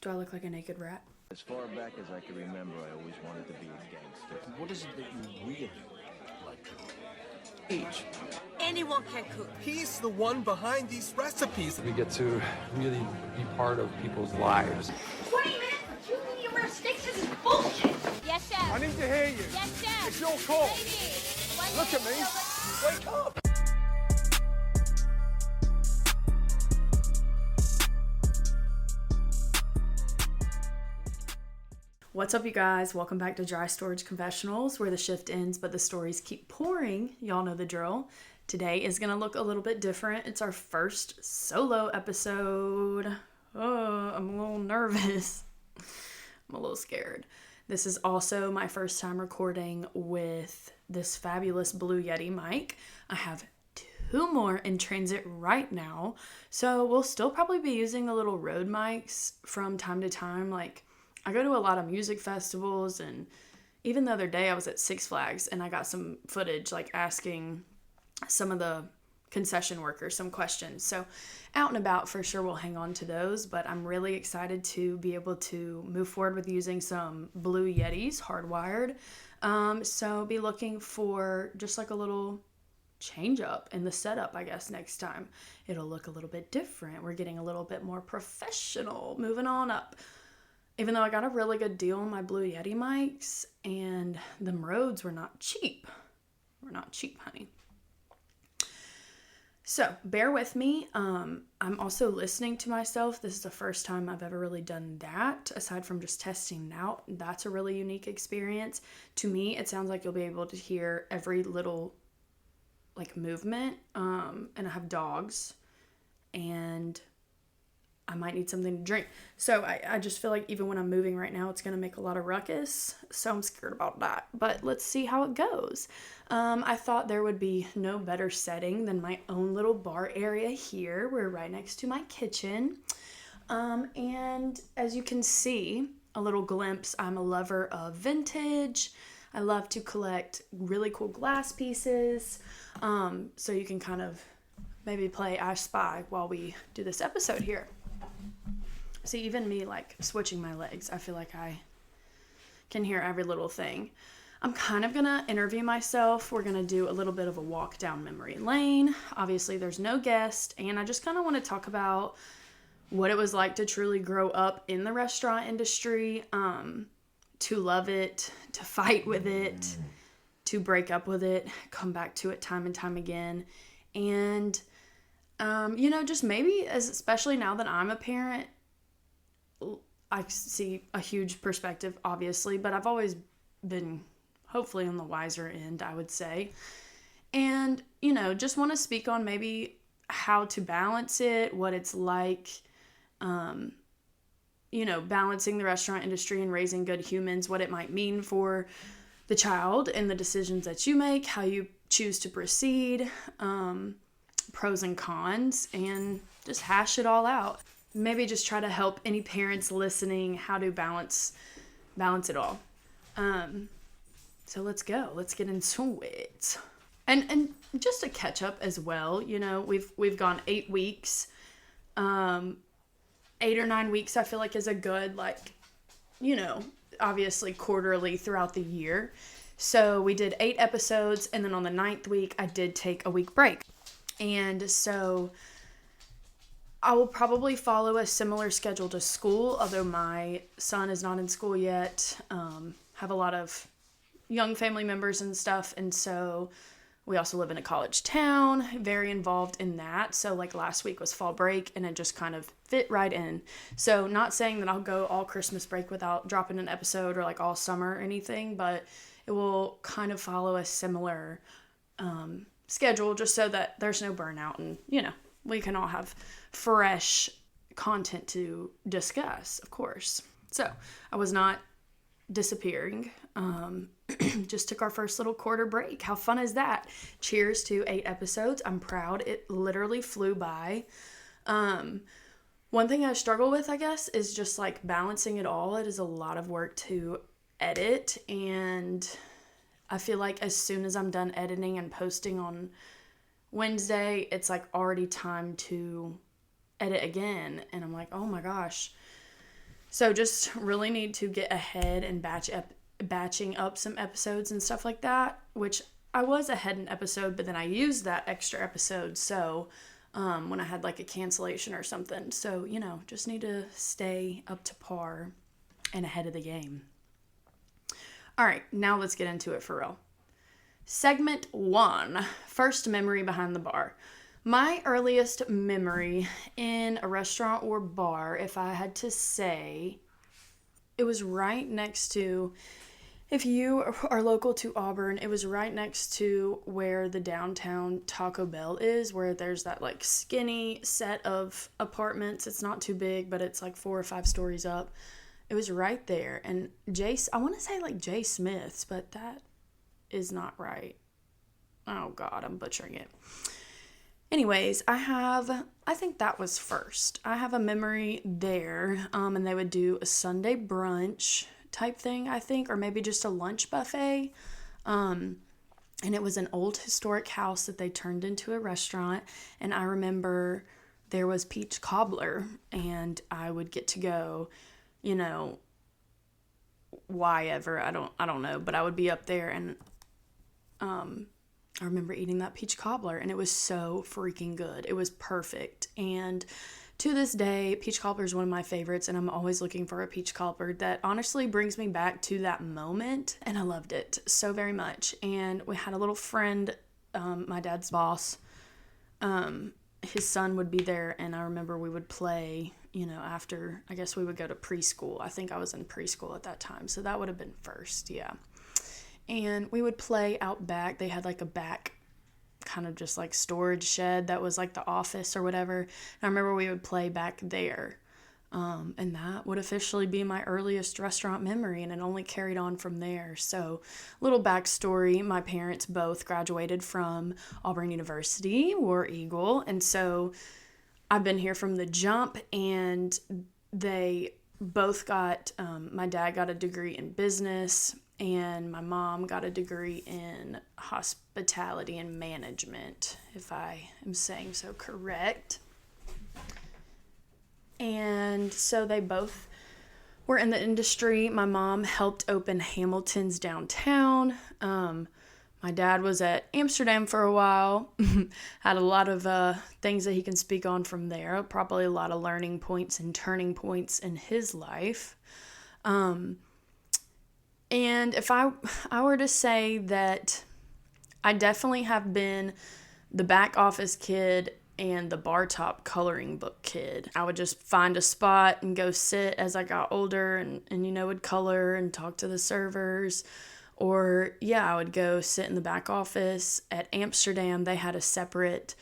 Do I look like a naked rat? As far back as I can remember, I always wanted to be a gangster. What is it that you really like to Age. Anyone can cook. He's the one behind these recipes. We get to really be part of people's lives. 20 minutes for 2 medium rare steaks? This is bullshit. Yes, chef. I need to hear you. Yes, chef. It's your call. Lady. Look at me. Wake up. What's up, you guys? Welcome back to Dry Storage Confessionals, where the shift ends but the stories keep pouring. Y'all know the drill. Today is going to look a little bit different. It's our first solo episode. Oh, I'm a little nervous. I'm a little scared. This is also my first time recording with this fabulous Blue Yeti mic. I have 2 more in transit right now, so we'll still probably be using the little Rode mics from time to time. Like, I go to a lot of music festivals, and even the other day I was at Six Flags and I got some footage like asking some of the concession workers some questions. So out and about, for sure we'll hang on to those, but I'm really excited to be able to move forward with using some Blue Yetis hardwired. So be looking for just like a little change up in the setup, I guess. Next time it'll look a little bit different. We're getting a little bit more professional, moving on up. Even though I got a really good deal on my Blue Yeti mics, and them Rhodes were not cheap. We're not cheap, honey. So bear with me. I'm also listening to myself. This is the first time I've ever really done that, aside from just testing it out. That's a really unique experience. To me, it sounds like you'll be able to hear every little like movement. And I have dogs, and I might need something to drink. So I just feel like even when I'm moving right now, it's going to make a lot of ruckus. So I'm scared about that. But let's see how it goes. I thought there would be no better setting than my own little bar area here. We're right next to my kitchen. And as you can see, a little glimpse, I'm a lover of vintage. I love to collect really cool glass pieces. So you can kind of maybe play I Spy while we do this episode here. See, even me, like, switching my legs, I feel like I can hear every little thing. I'm kind of going to interview myself. We're going to do a little bit of a walk down memory lane. Obviously, there's no guest, and I just kind of want to talk about what it was like to truly grow up in the restaurant industry, to love it, to fight with it, to break up with it, come back to it time and time again, and, just maybe, especially now that I'm a parent, I see a huge perspective, obviously, but I've always been hopefully on the wiser end, I would say. And, just want to speak on maybe how to balance it, what it's like, balancing the restaurant industry and raising good humans, what it might mean for the child and the decisions that you make, how you choose to proceed, pros and cons, and just hash it all out. Maybe just try to help any parents listening how to balance it all. So let's go. Let's get into it. And just to catch up as well, we've gone 8 weeks. 8 or 9 weeks I feel like is a good, obviously quarterly throughout the year. So we did 8 episodes, and then on the 9th week I did take a week break. And so I will probably follow a similar schedule to school, although my son is not in school yet. Have a lot of young family members and stuff, and so we also live in a college town, very involved in that. So like last week was fall break, and it just kind of fit right in. So not saying that I'll go all Christmas break without dropping an episode, or like all summer or anything, but it will kind of follow a similar schedule, just so that there's no burnout, and we can all have fresh content to discuss, of course. So I was not disappearing. Just took our first little quarter break. How fun is that? Cheers to 8 episodes. I'm proud. It literally flew by. One thing I struggle with, I guess, is just like balancing it all. It is a lot of work to edit, and I feel like as soon as I'm done editing and posting on Wednesday, it's like already time to edit again, and I'm like, oh my gosh, So just really need to get ahead and batching up some episodes and stuff like that, which I was ahead an episode, but then I used that extra episode. So when I had like a cancellation or something. So, you know, just need to stay up to par and ahead of the game. All right, now let's get into it for real. Segment 1, first memory behind the bar. My earliest memory in a restaurant or bar, if I had to say, it was right next to, if you are local to Auburn, it was right next to where the downtown Taco Bell is, where there's that like skinny set of apartments. It's not too big, but it's like 4 or 5 stories up. It was right there. And I want to say like J. Smith's, but that is not right. Oh God, I'm butchering it. Anyways, I think that was first. I have a memory there, and they would do a Sunday brunch type thing, I think, or maybe just a lunch buffet. And it was an old historic house that they turned into a restaurant. And I remember there was peach cobbler, and I would get to go, you know, why ever, I don't know, but I would be up there, and I remember eating that peach cobbler, and it was so freaking good. It was perfect. And to this day, peach cobbler is one of my favorites, and I'm always looking for a peach cobbler that honestly brings me back to that moment, and I loved it so very much. And we had a little friend, my dad's boss, his son would be there, and I remember we would play, you know, after, I guess we would go to preschool. I think I was in preschool at that time, so that would have been first, yeah. And we would play out back. They had like a back kind of just like storage shed that was like the office or whatever. And I remember we would play back there. And that would officially be my earliest restaurant memory, and it only carried on from there. So, little backstory, my parents both graduated from Auburn University, War Eagle, and so I've been here from the jump, and they both got, my dad got a degree in business, and my mom got a degree in hospitality and management, if I am saying so correct. And so they both were in the industry. My mom helped open Hamilton's downtown. My dad was at Amsterdam for a while. Had a lot of things that he can speak on from there. Probably a lot of learning points and turning points in his life. And if I were to say that I definitely have been the back office kid and the bar top coloring book kid. I would just find a spot and go sit as I got older and you know, would color and talk to the servers. Or, yeah, I would go sit in the back office. At Amsterdam, they had a separate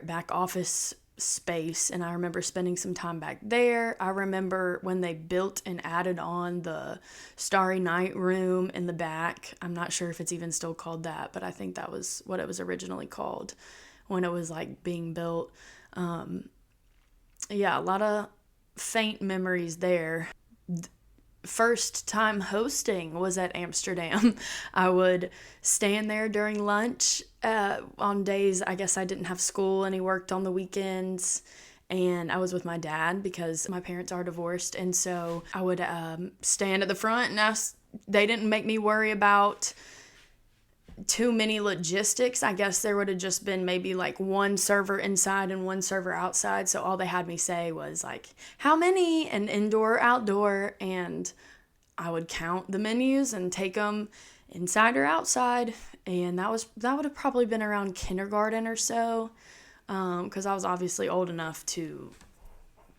back office space, and I remember spending some time back there. I remember when they built and added on the Starry Night room in the back. I'm not sure if it's even still called that, but I think that was what it was originally called when it was like being built. Yeah, a lot of faint memories there. First time hosting was at Amsterdam. I would stand there during lunch on days I guess I didn't have school, and he worked on the weekends, and I was with my dad because my parents are divorced, and so I would stand at the front, and they didn't make me worry about too many logistics. I guess there would have just been maybe like one server inside and one server outside. So all they had me say was like, how many, and indoor, outdoor, and I would count the menus and take them inside or outside. And that would have probably been around kindergarten or so, because I was obviously old enough to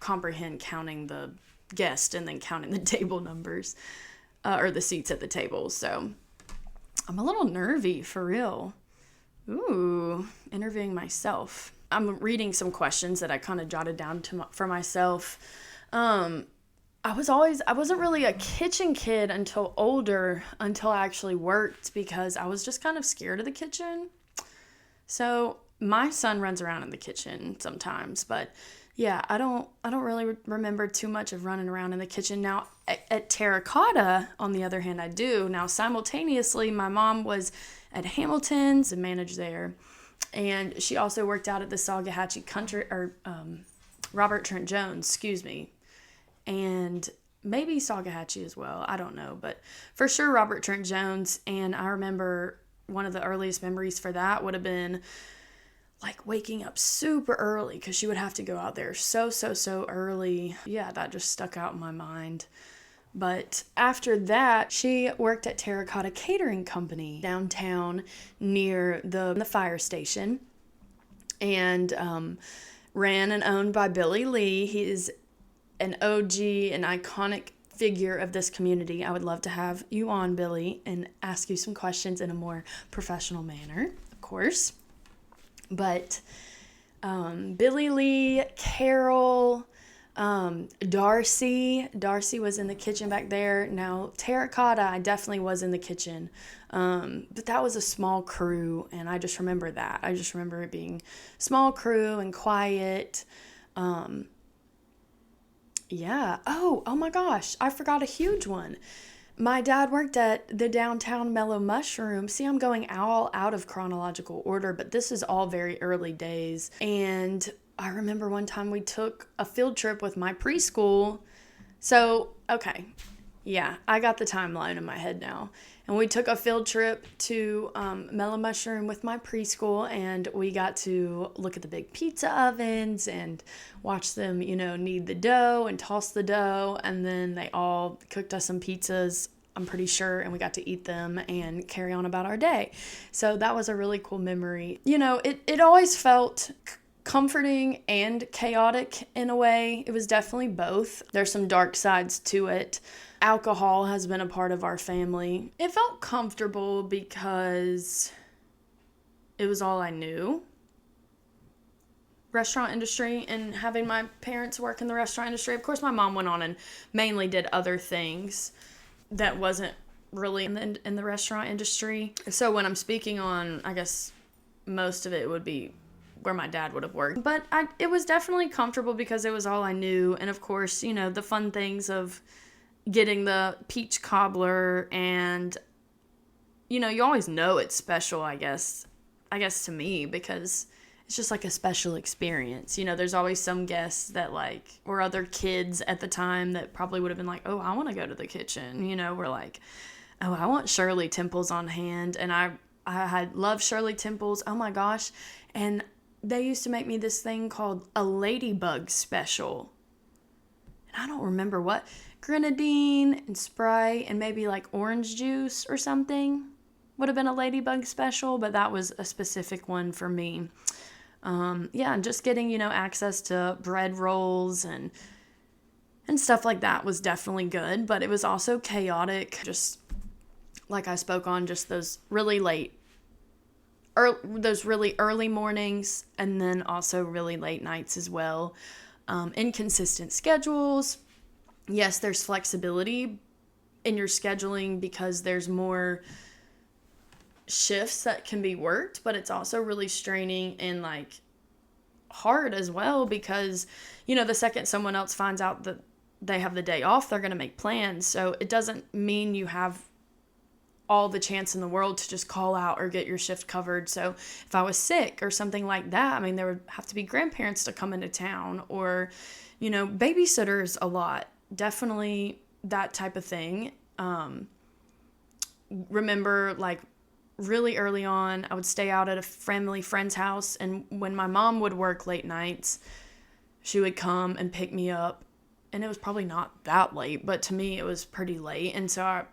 comprehend counting the guests and then counting the table numbers, or the seats at the table. So I'm a little nervy, for real. Ooh, interviewing myself. I'm reading some questions that I kind of jotted down for myself. I wasn't really a kitchen kid until I actually worked, because I was just kind of scared of the kitchen. So my son runs around in the kitchen sometimes, but yeah, I don't really remember too much of running around in the kitchen. Now, at Terracotta, on the other hand, I do. Now, simultaneously, my mom was at Hamilton's and managed there, and she also worked out at the Salgahatchee Robert Trent Jones, excuse me. And maybe Salkehatchie as well. I don't know. But for sure, Robert Trent Jones. And I remember one of the earliest memories for that would have been like waking up super early because she would have to go out there so early. Yeah, that just stuck out in my mind. But after that, she worked at Terracotta Catering Company downtown near the fire station, and ran and owned by Billy Lee. He is an OG, an iconic figure of this community. I would love to have you on, Billy, and ask you some questions in a more professional manner, of course. But Billy Lee, Carol, Darcy was in the kitchen back there. Now Terracotta, I definitely was in the kitchen, but that was a small crew, and I just remember that. I just remember it being small crew and quiet. Yeah. Oh my gosh, I forgot a huge one. My dad worked at the downtown Mellow Mushroom. See, I'm going all out of chronological order, but this is all very early days. And I remember one time we took a field trip with my preschool. So, okay. Yeah, I got the timeline in my head now. And we took a field trip to Mellow Mushroom with my preschool, and we got to look at the big pizza ovens and watch them, knead the dough and toss the dough. And then they all cooked us some pizzas, I'm pretty sure, and we got to eat them and carry on about our day. So that was a really cool memory. It always felt comforting and chaotic in a way. It was definitely both. There's some dark sides to it. Alcohol has been a part of our family. It felt comfortable because it was all I knew. Restaurant industry, and having my parents work in the restaurant industry. Of course, my mom went on and mainly did other things that wasn't really in the restaurant industry. So when I'm speaking on, I guess most of it would be where my dad would have worked. But it was definitely comfortable because it was all I knew. And of course, the fun things of getting the peach cobbler, and you always know it's special, I guess to me, because it's just like a special experience. There's always some guests that or other kids at the time that probably would have been like, oh, I want to go to the kitchen. We're like, oh, I want Shirley Temples on hand. And I had loved Shirley Temples. Oh my gosh. And they used to make me this thing called a ladybug special. And I don't remember what. Grenadine and Sprite and maybe orange juice or something would have been a ladybug special, but that was a specific one for me. And just getting, access to bread rolls and stuff like that was definitely good, but it was also chaotic. Just like I spoke on, just those really early mornings, and then also really late nights as well. Inconsistent schedules. Yes, there's flexibility in your scheduling because there's more shifts that can be worked, but it's also really straining and hard as well because, the second someone else finds out that they have the day off, they're going to make plans. So it doesn't mean you have all the chance in the world to just call out or get your shift covered. So if I was sick or something like that, there would have to be grandparents to come into town or, babysitters a lot. Definitely that type of thing. Remember, really early on, I would stay out at a family friend's house, and when my mom would work late nights, she would come and pick me up, and it was probably not that late, but to me it was pretty late, and so I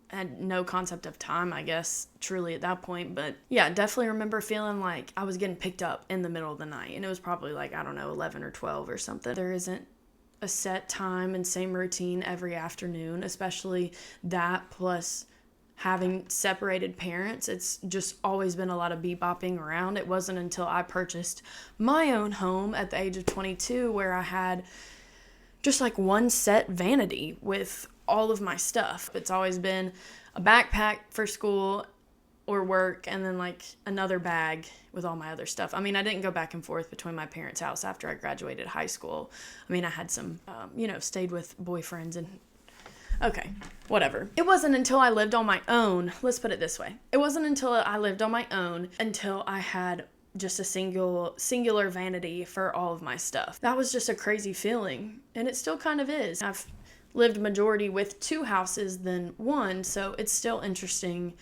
had no concept of time, I guess, truly at that point. But yeah, definitely remember feeling like I was getting picked up in the middle of the night, and it was probably 11 or 12 or something. There isn't a set time and same routine every afternoon, especially that plus having separated parents. It's just always been a lot of bebopping around. It wasn't until I purchased my own home at the age of 22 where I had just one set vanity with all of my stuff. It's always been a backpack for school or work, and then another bag with all my other stuff. I didn't go back and forth between my parents' house after I graduated high school. I had some, stayed with boyfriends and, okay, whatever. It wasn't until I lived on my own, let's put it this way. It wasn't until I lived on my own until I had just a singular vanity for all of my stuff. That was just a crazy feeling, and it still kind of is. I've lived majority with 2 houses than 1, so it's still interesting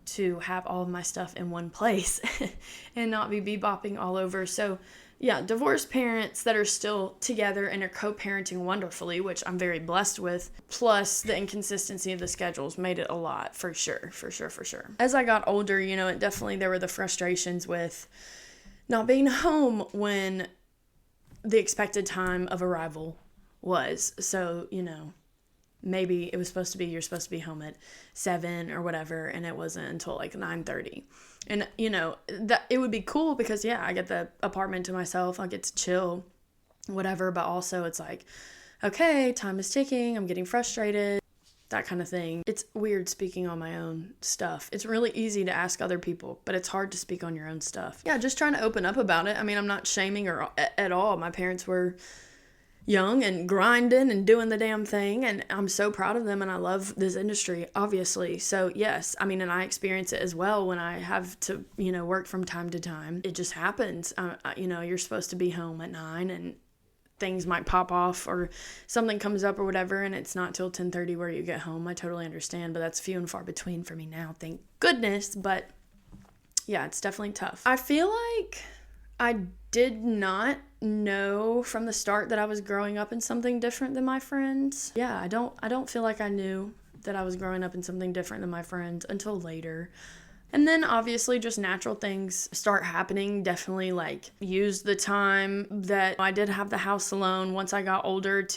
to have all of my stuff in one place and not be bebopping all over. So yeah, divorced parents that are still together and are co-parenting wonderfully, which I'm very blessed with, plus the inconsistency of the schedules made it a lot, for sure. As I got older, there were the frustrations with not being home when the expected time of arrival was. So, maybe it was you're supposed to be home at 7 or whatever, and it wasn't until like 9:30. And, that it would be cool because, yeah, I get the apartment to myself. I get to chill, whatever. But also it's like, okay, time is ticking. I'm getting frustrated, that kind of thing. It's weird speaking on my own stuff. It's really easy to ask other people, but it's hard to speak on your own stuff. Yeah, just trying to open up about it. I mean, I'm not shaming or at all. My parents were young and grinding and doing the damn thing, and I'm so proud of them, and I love this industry, obviously. So yes, I mean, and I experience it as well when I have to, work from time to time. It just happens. You're supposed to be home at 9, and things might pop off or something comes up or whatever, and it's not till 10:30 where you get home. I totally understand, but that's few and far between for me now, thank goodness. But yeah, it's definitely tough. I feel like I did not know from the start that I was growing up in something different than my friends. Yeah, I don't feel like I knew that I was growing up in something different than my friends until later. And then obviously just natural things start happening. Definitely like used the time that I did have the house alone once I got older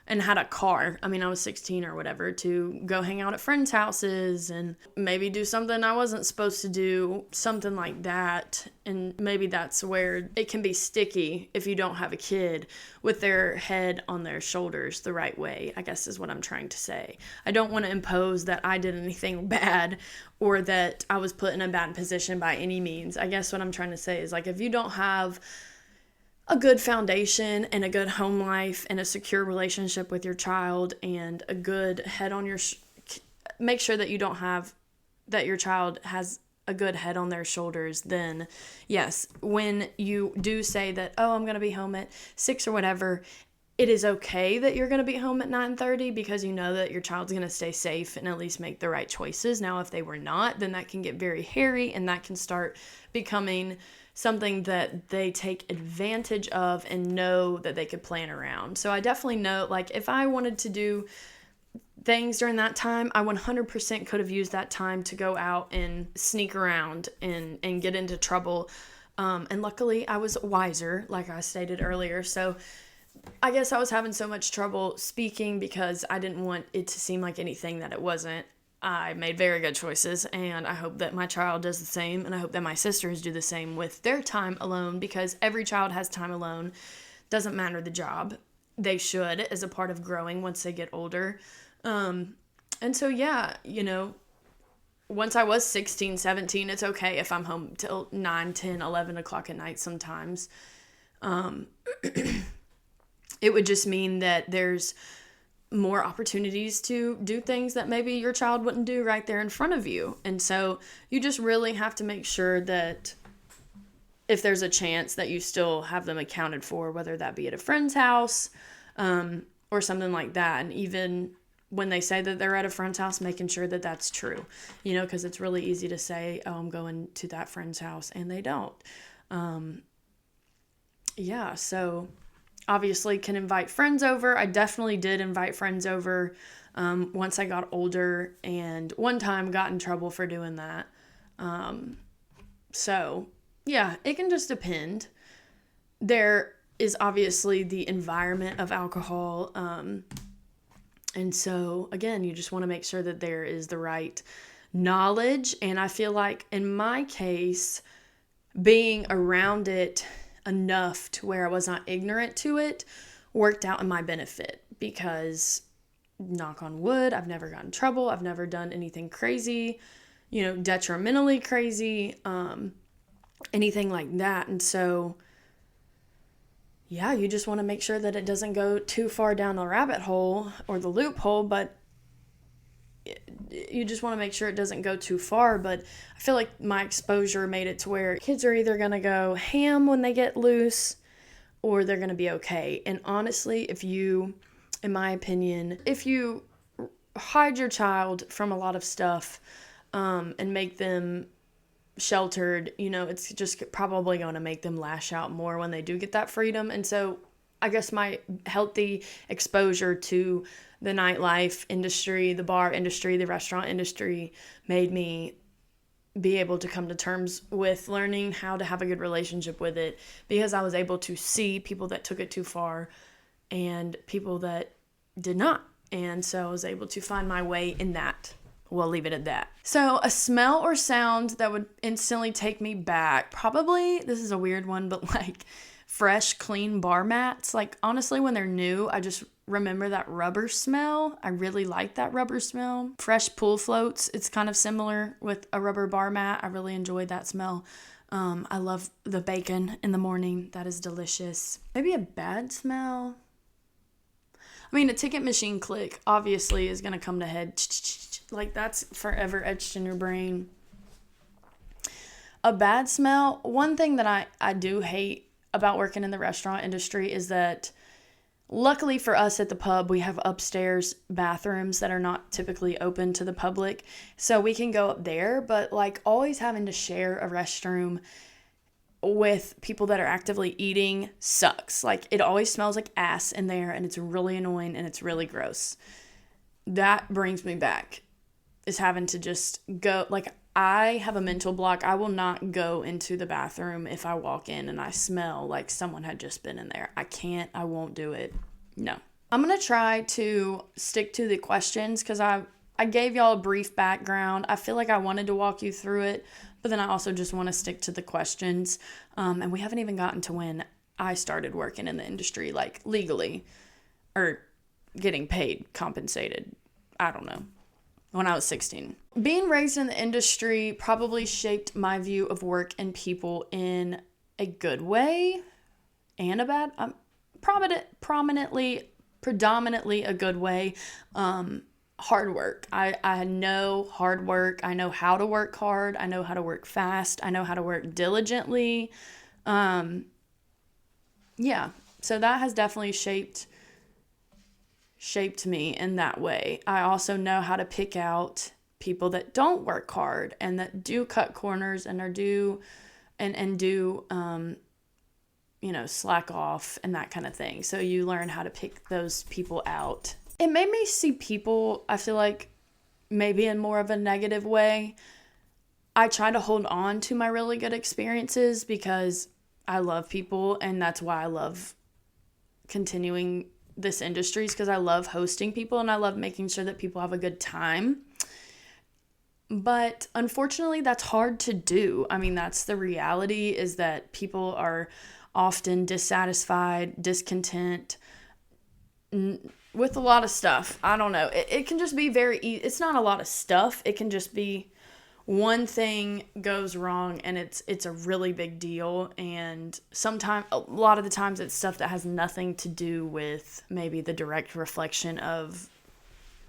and had a car. I mean, I was 16 or whatever, to go hang out at friends' houses and maybe do something I wasn't supposed to do, something like that. And maybe that's where it can be sticky if you don't have a kid with their head on their shoulders the right way, I guess is what I'm trying to say. I don't want to impose that I did anything bad or that I was put in a bad position by any means. I guess what I'm trying to say is, like, if you don't have a good foundation and a good home life and a secure relationship with your child and a good head on your make sure that your child has a good head on their shoulders, then yes, when you do say that, oh, I'm going to be home at 6 or whatever, it is okay that you're going to be home at 9:30 because you know that your child's going to stay safe and at least make the right choices. Now, if they were not, then that can get very hairy, and that can start becoming something that they take advantage of and know that they could plan around. So I definitely know, like, if I wanted to do things during that time, I 100% could have used that time to go out and sneak around and get into trouble. And luckily I was wiser, like I stated earlier. So I guess I was having so much trouble speaking because I didn't want it to seem like anything that it wasn't. I made very good choices, and I hope that my child does the same, and I hope that my sisters do the same with their time alone, because every child has time alone. Doesn't matter the job. They should, as a part of growing once they get older. And so, yeah, once I was 16, 17, it's okay if I'm home till 9, 10, 11 o'clock at night sometimes. It would just mean that there's more opportunities to do things that maybe your child wouldn't do right there in front of you. And so you just really have to make sure that if there's a chance that you still have them accounted for, whether that be at a friend's house or something like that. And even when they say that they're at a friend's house, making sure that that's true, because it's really easy to say, oh, I'm going to that friend's house, and they don't. So obviously can invite friends over. I definitely did invite friends over once I got older, and one time got in trouble for doing that. So yeah, it can just depend. There is obviously the environment of alcohol. And so again, you just want to make sure that there is the right knowledge. And I feel like in my case, being around it enough to where I was not ignorant to it worked out in my benefit, because knock on wood, I've never gotten in trouble. I've never done anything crazy, detrimentally crazy, anything like that. And so, yeah, you just want to make sure that it doesn't go too far down the rabbit hole or the loophole, but you just want to make sure it doesn't go too far. But I feel like my exposure made it to where kids are either going to go ham when they get loose or they're going to be okay. And honestly, in my opinion, if you hide your child from a lot of stuff and make them sheltered, it's just probably going to make them lash out more when they do get that freedom. And so I guess my healthy exposure to the nightlife industry, the bar industry, the restaurant industry made me be able to come to terms with learning how to have a good relationship with it, because I was able to see people that took it too far and people that did not. And so I was able to find my way in that. We'll leave it at that. So a smell or sound that would instantly take me back, probably, this is a weird one, but like fresh, clean bar mats. Like honestly, when they're new, I just remember that rubber smell. I really like that rubber smell. Fresh pool floats, it's kind of similar with a rubber bar mat. I really enjoyed that smell. I love the bacon in the morning. That is delicious. Maybe a bad smell. I mean, a ticket machine click obviously is going to come to head. Like that's forever etched in your brain. A bad smell. One thing that I do hate about working in the restaurant industry is that luckily for us at the pub, we have upstairs bathrooms that are not typically open to the public. So we can go up there, but like always having to share a restroom with people that are actively eating sucks. Like it always smells like ass in there and it's really annoying and it's really gross. That brings me back, is having to just go. Like I have a mental block. I will not go into the bathroom if I walk in and I smell like someone had just been in there. I won't do it. No. I'm going to try to stick to the questions because I gave y'all a brief background. I feel like I wanted to walk you through it, but then I also just want to stick to the questions. And we haven't even gotten to when I started working in the industry, like legally, or getting paid, compensated. I don't know. When I was 16. Being raised in the industry probably shaped my view of work and people in a good way and a bad, predominantly a good way. Hard work. I know hard work. I know how to work hard. I know how to work fast. I know how to work diligently. So that has definitely shaped me in that way. I also know how to pick out people that don't work hard and that do cut corners and do slack off and that kind of thing. So you learn how to pick those people out. It made me see people, I feel like, maybe in more of a negative way. I try to hold on to my really good experiences because I love people, and that's why I love continuing this industry, is because I love hosting people and I love making sure that people have a good time. But unfortunately, that's hard to do. I mean, that's the reality, is that people are often dissatisfied, discontent, with a lot of stuff. I don't know. It can just be it's not a lot of stuff. It can just be one thing goes wrong and it's a really big deal. And a lot of the times it's stuff that has nothing to do with maybe the direct reflection of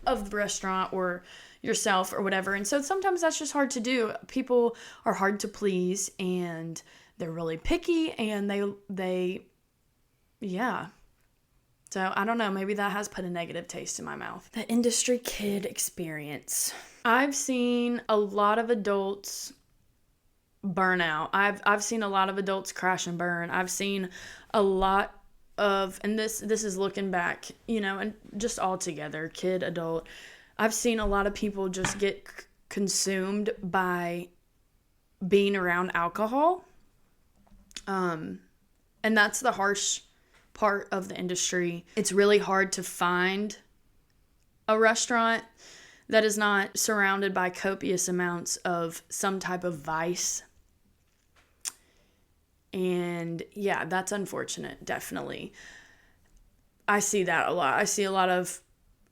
the restaurant or yourself or whatever. And so sometimes that's just hard to do. People are hard to please and they're really picky and they So I don't know, maybe that has put a negative taste in my mouth. The industry kid experience. I've seen a lot of adults burn out. I've seen a lot of adults crash and burn. I've seen a lot of, and this is looking back, and just all together, kid, adult. I've seen a lot of people just get consumed by being around alcohol. And that's the harsh part of the industry. It's really hard to find a restaurant that is not surrounded by copious amounts of some type of vice. And yeah, that's unfortunate, definitely. I see that a lot. I see a lot of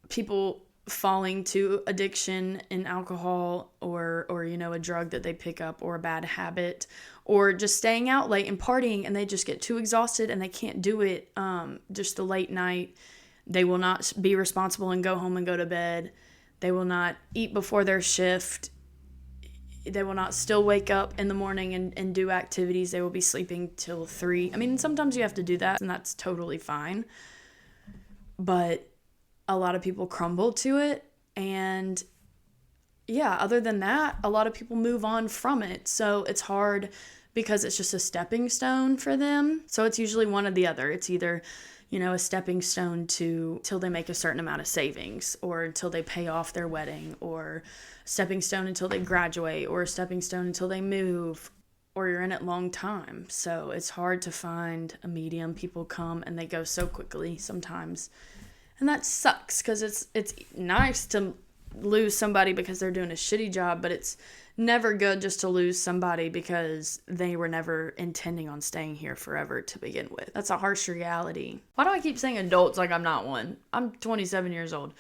people falling to addiction in alcohol or a drug that they pick up, or a bad habit, or just staying out late and partying, and they just get too exhausted and they can't do it. Just the late night, they will not be responsible and go home and go to bed. They will not eat before their shift. They will not still wake up in the morning and do activities. They will be sleeping till 3. I mean, sometimes you have to do that, and that's totally fine. But a lot of people crumble to it. And yeah, other than that, a lot of people move on from it. So it's hard because it's just a stepping stone for them. So it's usually one or the other. It's either, a stepping stone to till they make a certain amount of savings, or until they pay off their wedding, or stepping stone until they graduate, or a stepping stone until they move, or you're in it long time. So it's hard to find a medium. People come and they go so quickly sometimes. And that sucks because it's nice to lose somebody because they're doing a shitty job, but it's never good just to lose somebody because they were never intending on staying here forever to begin with. That's a harsh reality. Why do I keep saying adults like I'm not one? I'm 27 years old.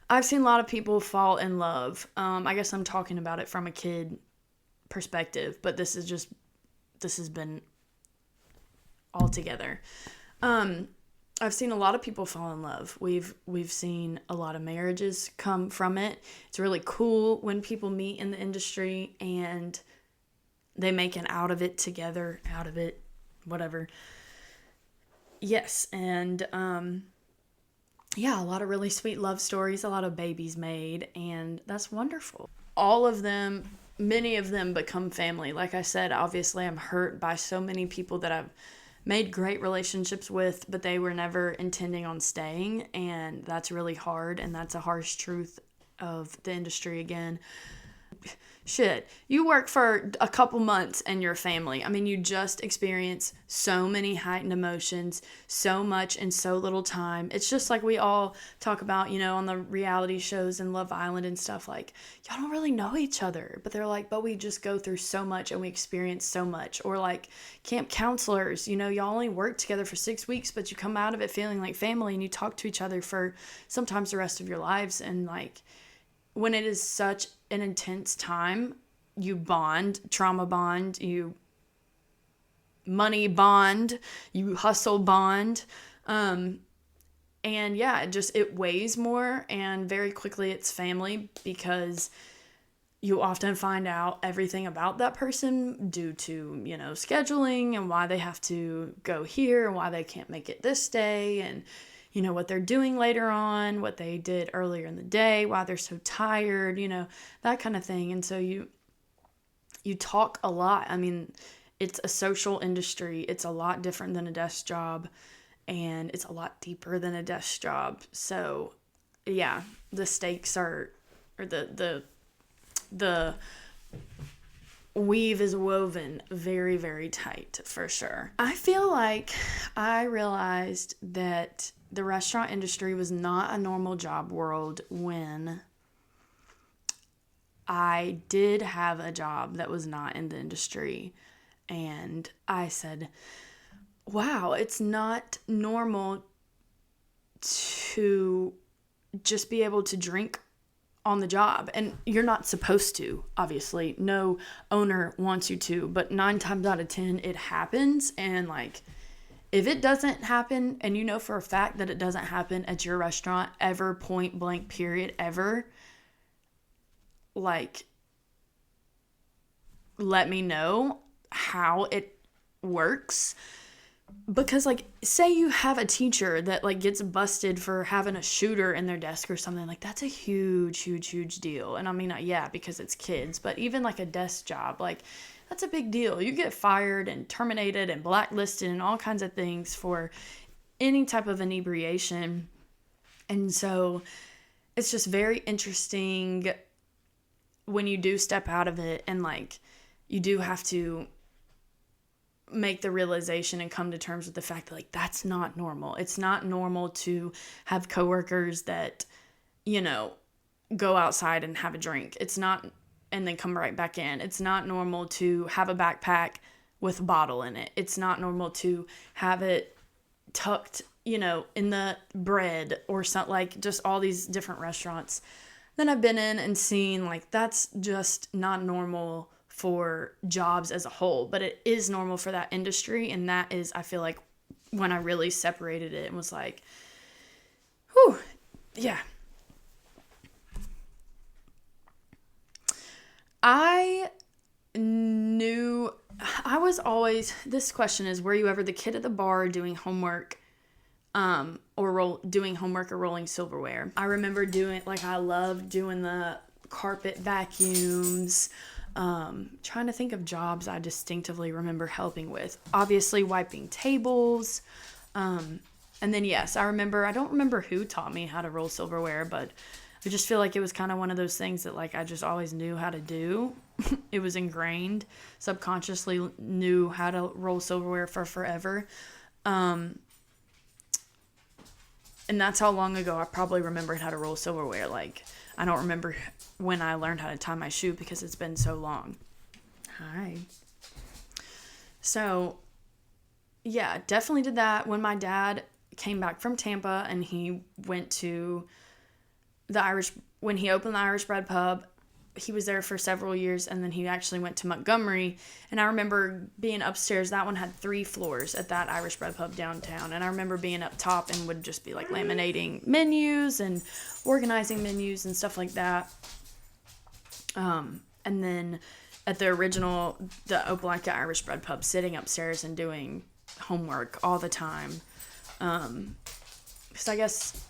I've seen a lot of people fall in love. I guess I'm talking about it from a kid perspective, but this has been all together. I've seen a lot of people fall in love. We've seen a lot of marriages come from it. It's really cool when people meet in the industry and they make an out of it together, whatever. Yes, and a lot of really sweet love stories, a lot of babies made, and that's wonderful. All of them, many of them become family. Like I said, obviously I'm hurt by so many people that I've made great relationships with, but they were never intending on staying, and that's really hard, and that's a harsh truth of the industry again. Shit, you work for a couple months and your family. I mean, you just experience so many heightened emotions, so much in so little time. It's just like we all talk about, on the reality shows and Love Island and stuff, like, y'all don't really know each other, but they're like, but we just go through so much and we experience so much. Or like camp counselors, y'all only work together for 6 weeks, but you come out of it feeling like family and you talk to each other for sometimes the rest of your lives. And like, when it is such an intense time, you bond, trauma bond, you money bond, you hustle bond. And yeah, it weighs more, and very quickly it's family, because you often find out everything about that person due to, scheduling and why they have to go here and why they can't make it this day, and what they're doing later on, what they did earlier in the day, why they're so tired, that kind of thing. And so you talk a lot. I mean, it's a social industry. It's a lot different than a desk job, and it's a lot deeper than a desk job. So yeah, the stakes are, or the weave is woven very, very tight, for sure. I feel like I realized that the restaurant industry was not a normal job world when I did have a job that was not in the industry. And I said, wow, it's not normal to just be able to drink on the job. And you're not supposed to, obviously. No owner wants you to, but 9 times out of 10, it happens. And like, if it doesn't happen, and for a fact that it doesn't happen at your restaurant ever, point blank, period, ever, like, let me know how it works. Because, like, say you have a teacher that, like, gets busted for having a shooter in their desk or something, like, that's a huge, huge, huge deal. And I mean, yeah, because it's kids, but even, like, a desk job, like, that's a big deal. You get fired and terminated and blacklisted and all kinds of things for any type of inebriation. And so it's just very interesting when you do step out of it, and like, you do have to make the realization and come to terms with the fact that, like, that's not normal. It's not normal to have coworkers that, go outside and have a drink. It's not, and then come right back in. It's not normal to have a backpack with a bottle in it. It's not normal to have it tucked, in the bread or something, like just all these different restaurants that I've been in and seen. Like, that's just not normal for jobs as a whole, but it is normal for that industry. And that is, I feel like, when I really separated it and was like, whew, yeah. I knew I was always, this question is, were you ever the kid at the bar doing homework doing homework or rolling silverware? I remember I loved doing the carpet vacuums, trying to think of jobs I distinctively remember helping with. Obviously wiping tables, and then yes, I don't remember who taught me how to roll silverware, but I just feel like it was kind of one of those things that like I just always knew how to do. It was ingrained, subconsciously knew how to roll silverware for forever. And that's how long ago I probably remembered how to roll silverware. Like, I don't remember when I learned how to tie my shoe because it's been so long. Hi. So, yeah, definitely did that. When my dad came back from Tampa and he went to when he opened the Irish Bread Pub, he was there for several years, and then he actually went to Montgomery. And I remember being upstairs. That one had 3 floors at that Irish Bread Pub downtown. And I remember being up top and would just be like laminating menus and organizing menus and stuff like that. And then at the Opelika Irish Bread Pub, sitting upstairs and doing homework all the time. Because I guess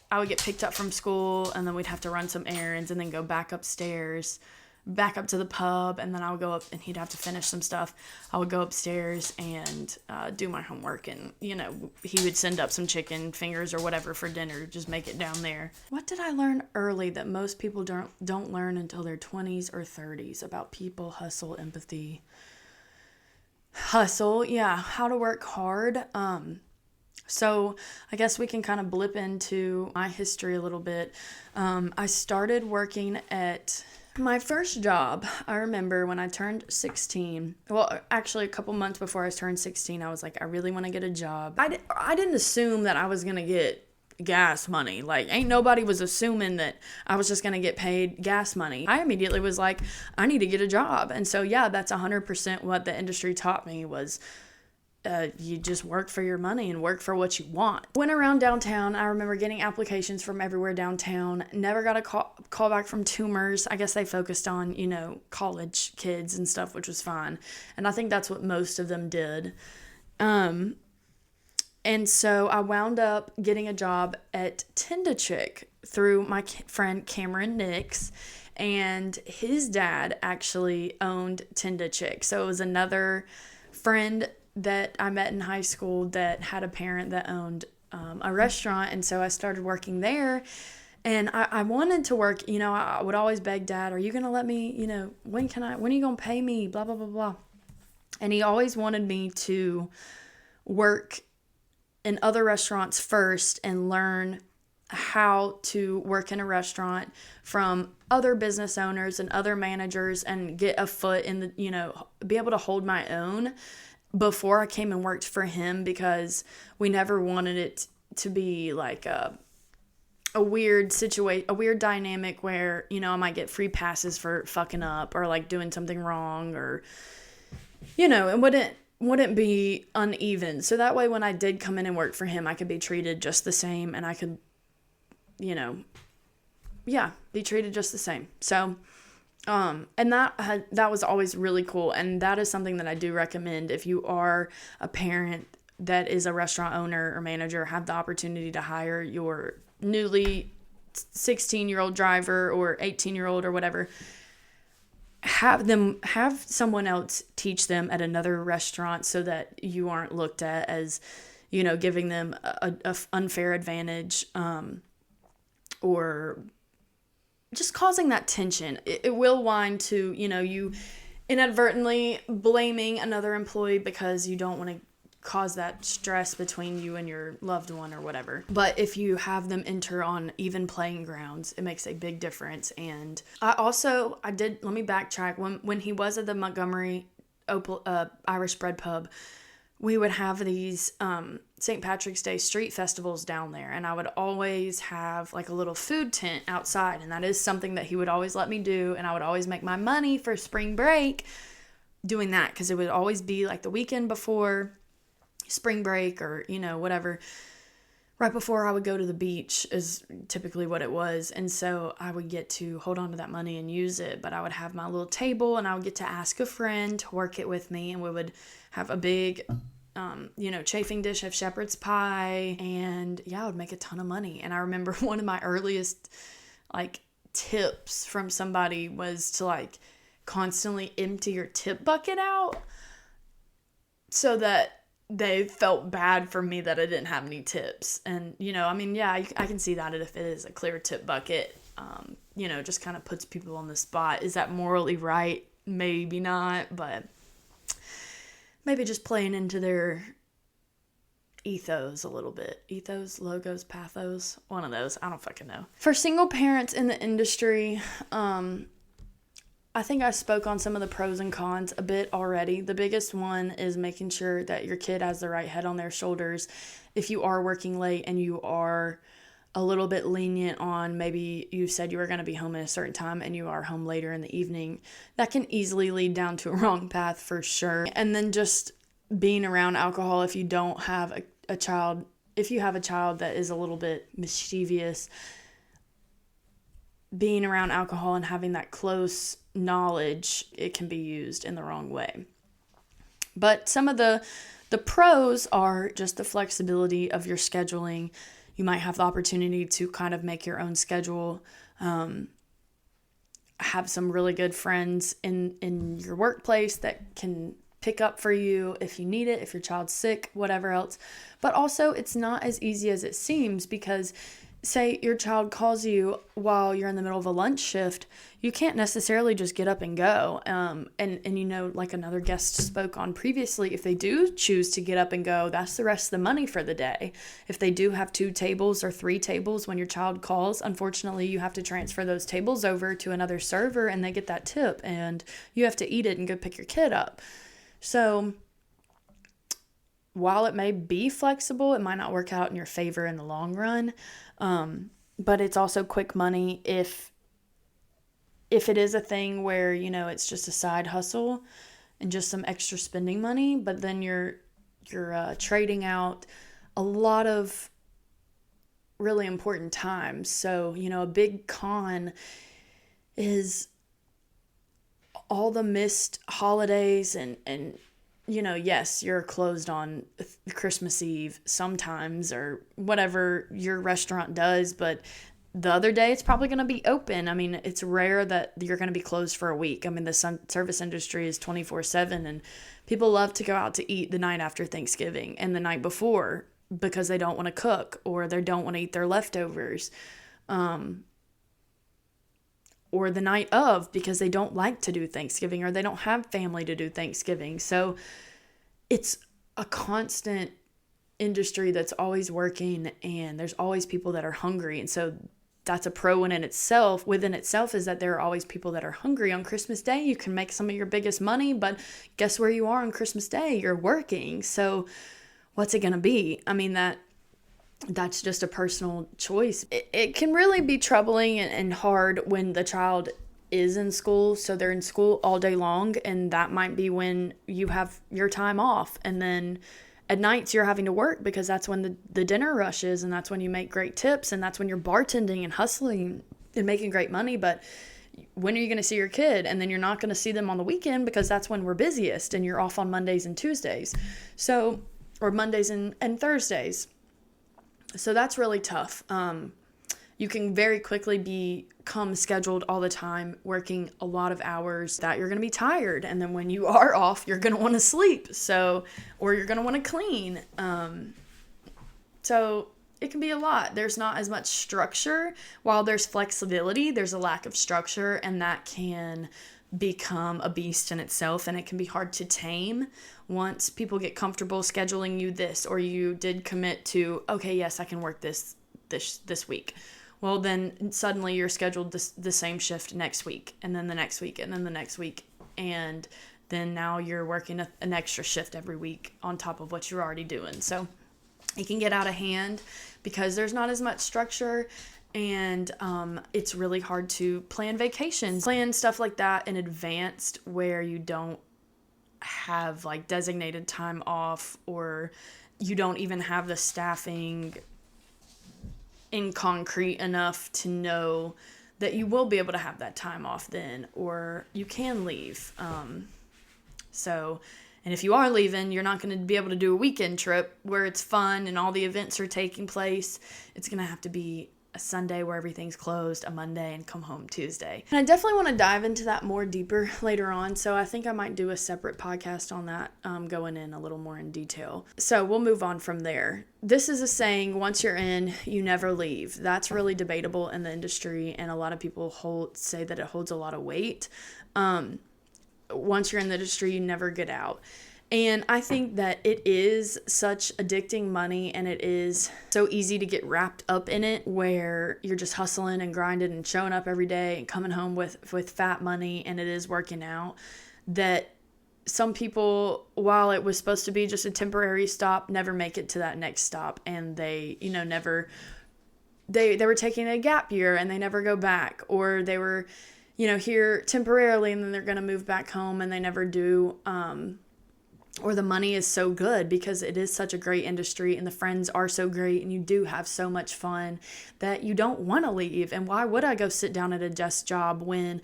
I would get picked up from school, and then we'd have to run some errands and then go back upstairs, back up to the pub, and then I would go up and he'd have to finish some stuff. I would go upstairs and do my homework, and, he would send up some chicken fingers or whatever for dinner, just make it down there. What did I learn early that most people don't learn until their 20s or 30s about people, hustle, empathy? Hustle, yeah, how to work hard. So I guess we can kind of blip into my history a little bit. I started working at my first job. I remember when I turned 16. Well, actually a couple months before I turned 16, I was like, I really want to get a job. I didn't assume that I was going to get gas money. Like, ain't nobody was assuming that I was just going to get paid gas money. I immediately was like, I need to get a job. And so, yeah, that's 100% what the industry taught me was you just work for your money and work for what you want. Went around downtown. I remember getting applications from everywhere downtown. Never got a call back from Toomers. I guess they focused on, college kids and stuff, which was fine. And I think that's what most of them did. And so I wound up getting a job at Chick through my friend Cameron Nix. And his dad actually owned Chick. So it was another friend that I met in high school that had a parent that owned a restaurant. And so I started working there, and I wanted to work, I would always beg Dad, are you going to let me, when are you going to pay me? Blah, blah, blah, blah. And he always wanted me to work in other restaurants first and learn how to work in a restaurant from other business owners and other managers and get a foot in the, be able to hold my own before I came and worked for him, because we never wanted it to be like a weird situation, a weird dynamic where, I might get free passes for fucking up or like doing something wrong, or, it wouldn't be uneven. So that way when I did come in and work for him, I could be treated just the same, and I could, be treated just the same. So, and that was always really cool. And that is something that I do recommend if you are a parent that is a restaurant owner or manager, have the opportunity to hire your newly 16-year-old driver or 18-year-old or whatever. Have someone else teach them at another restaurant so that you aren't looked at as, giving them a unfair advantage, or just causing that tension. It will wind to, you inadvertently blaming another employee because you don't want to cause that stress between you and your loved one or whatever. But if you have them enter on even playing grounds, it makes a big difference. And let me backtrack. When he was at the Montgomery Irish Bread Pub, we would have these St. Patrick's Day street festivals down there, and I would always have like a little food tent outside, and that is something that he would always let me do, and I would always make my money for spring break doing that, because it would always be like the weekend before spring break or, whatever. right before I would go to the beach is typically what it was. And so I would get to hold on to that money and use it. But I would have my little table and I would get to ask a friend to work it with me. And we would have a big, chafing dish of shepherd's pie. And yeah, I would make a ton of money. And I remember one of my earliest tips from somebody was to constantly empty your tip bucket out so that they felt bad for me that I didn't have any tips. And, I can see that if it is a clear tip bucket, just kind of puts people on the spot. Is that morally right? Maybe not, but maybe just playing into their ethos a little bit. Ethos, logos, pathos, one of those. I don't fucking know. For single parents in the industry, I think I spoke on some of the pros and cons a bit already. The biggest one is making sure that your kid has the right head on their shoulders. If you are working late and you are a little bit lenient on maybe you said you were going to be home at a certain time and you are home later in the evening, that can easily lead down to a wrong path for sure. And then just being around alcohol if you don't have a child, if you have a child that is a little bit mischievous, being around alcohol and having that close knowledge, it can be used in the wrong way. But some of the pros are just the flexibility of your scheduling. You might have the opportunity to kind of make your own schedule, have some really good friends in your workplace that can pick up for you if you need it, if your child's sick, whatever else. But also it's not as easy as it seems, because say your child calls you while you're in the middle of a lunch shift, you can't necessarily just get up and go. And like another guest spoke on previously, if they do choose to get up and go, that's the rest of the money for the day. If they do have 2 tables or 3 tables when your child calls, unfortunately, you have to transfer those tables over to another server and they get that tip and you have to eat it and go pick your kid up. So while it may be flexible, it might not work out in your favor in the long run. But it's also quick money if it is a thing where, it's just a side hustle and just some extra spending money, but then you're trading out a lot of really important times. So, a big con is all the missed holidays and yes, you're closed on Christmas Eve sometimes or whatever your restaurant does, but the other day it's probably going to be open. I mean, it's rare that you're going to be closed for a week. I mean, the service industry is 24/7 and people love to go out to eat the night after Thanksgiving and the night before because they don't want to cook or they don't want to eat their leftovers. Or the night of because they don't like to do Thanksgiving or they don't have family to do Thanksgiving. So it's a constant industry that's always working and there's always people that are hungry. And so that's a pro within itself is that there are always people that are hungry. On Christmas Day, you can make some of your biggest money, but guess where you are on Christmas Day? You're working. So what's it going to be? I mean, that's just a personal choice. It can really be troubling and hard when the child is in school. So they're in school all day long, and that might be when you have your time off. And then at nights you're having to work because that's when the dinner rush is, and that's when you make great tips, and that's when you're bartending and hustling and making great money. But when are you going to see your kid? And then you're not going to see them on the weekend because that's when we're busiest, and you're off on Mondays and Tuesdays. So, or Mondays and Thursdays. So that's really tough. You can very quickly become scheduled all the time, working a lot of hours that you're going to be tired. And then when you are off, you're going to want to sleep. Or you're going to want to clean. So it can be a lot. There's not as much structure. While there's flexibility, there's a lack of structure, and that can become a beast in itself, and it can be hard to tame once people get comfortable scheduling you this, or you did commit to, okay, yes, I can work this week. Well, then suddenly you're scheduled the same shift next week, and then the next week, and then the next week, and then now you're working an extra shift every week on top of what you're already doing. So it can get out of hand because there's not as much structure. And it's really hard to plan vacations, plan stuff like that in advance where you don't have designated time off, or you don't even have the staffing in concrete enough to know that you will be able to have that time off then, or you can leave. And if you are leaving, you're not going to be able to do a weekend trip where it's fun and all the events are taking place. It's going to have to be a Sunday where everything's closed, a Monday, and come home Tuesday. And I definitely want to dive into that more deeper later on, so I think I might do a separate podcast on that, going in a little more in detail. So we'll move on from there. This is a saying, once you're in, you never leave. That's really debatable in the industry, and a lot of people say that it holds a lot of weight. Once you're in the industry, you never get out. And I think that it is such addicting money, and it is so easy to get wrapped up in it, where you're just hustling and grinding and showing up every day and coming home with fat money, and it is working out, that some people, while it was supposed to be just a temporary stop, never make it to that next stop. And they, never, they were taking a gap year and they never go back, or they were, here temporarily and then they're going to move back home and they never do. Or the money is so good because it is such a great industry and the friends are so great and you do have so much fun that you don't want to leave. And why would I go sit down at a desk job when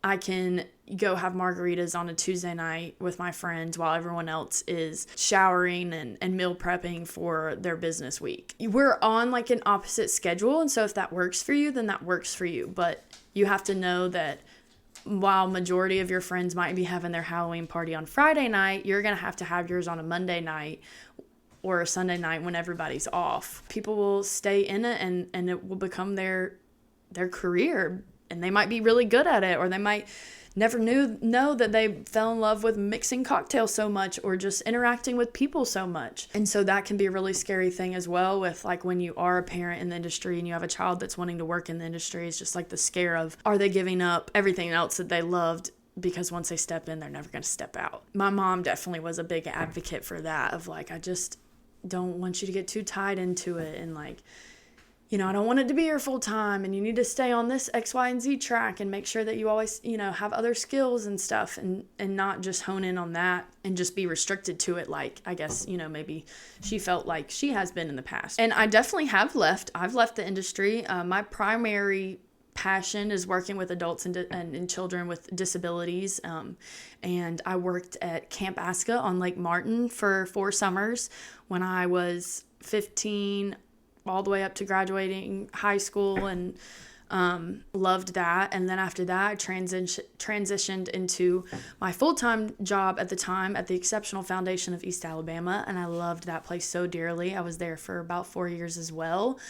I can go have margaritas on a Tuesday night with my friends while everyone else is showering and meal prepping for their business week? We're on like an opposite schedule, and so if that works for you, then that works for you. But you have to know that while majority of your friends might be having their Halloween party on Friday night, you're going to have yours on a Monday night or a Sunday night when everybody's off. People will stay in it and it will become their career, and they might be really good at it, or they might never know that they fell in love with mixing cocktails so much or just interacting with people so much. And so that can be a really scary thing as well, with like when you are a parent in the industry and you have a child that's wanting to work in the industry. It's just like the scare of, are they giving up everything else that they loved because once they step in, they're never going to step out. My mom definitely was a big advocate for that, of like, I just don't want you to get too tied into it, and like, I don't want it to be your full time, and you need to stay on this X, Y, and Z track and make sure that you always, have other skills and stuff, and not just hone in on that and just be restricted to it. Like, I guess, maybe she felt like she has been in the past. And I definitely have left. I've left the industry. My primary passion is working with adults and children with disabilities. And I worked at Camp Aska on Lake Martin for 4 summers when I was 15, all the way up to graduating high school, and loved that. And then after that, I transitioned into my full-time job at the time at the Exceptional Foundation of East Alabama, and I loved that place so dearly. I was there for about 4 years as well,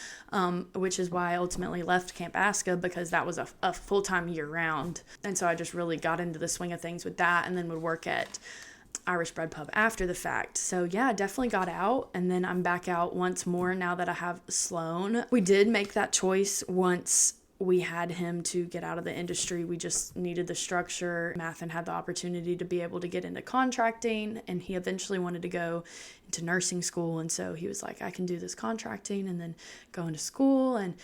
which is why I ultimately left Camp Aska, because that was a full-time year-round. And so I just really got into the swing of things with that, and then would work at Irish Bread Pub after the fact. So yeah, I definitely got out, and then I'm back out once more now that I have Sloan. We did make that choice once we had him to get out of the industry. We just needed the structure. Mathen had the opportunity to be able to get into contracting, and he eventually wanted to go into nursing school, and so he was like, I can do this contracting and then go into school. And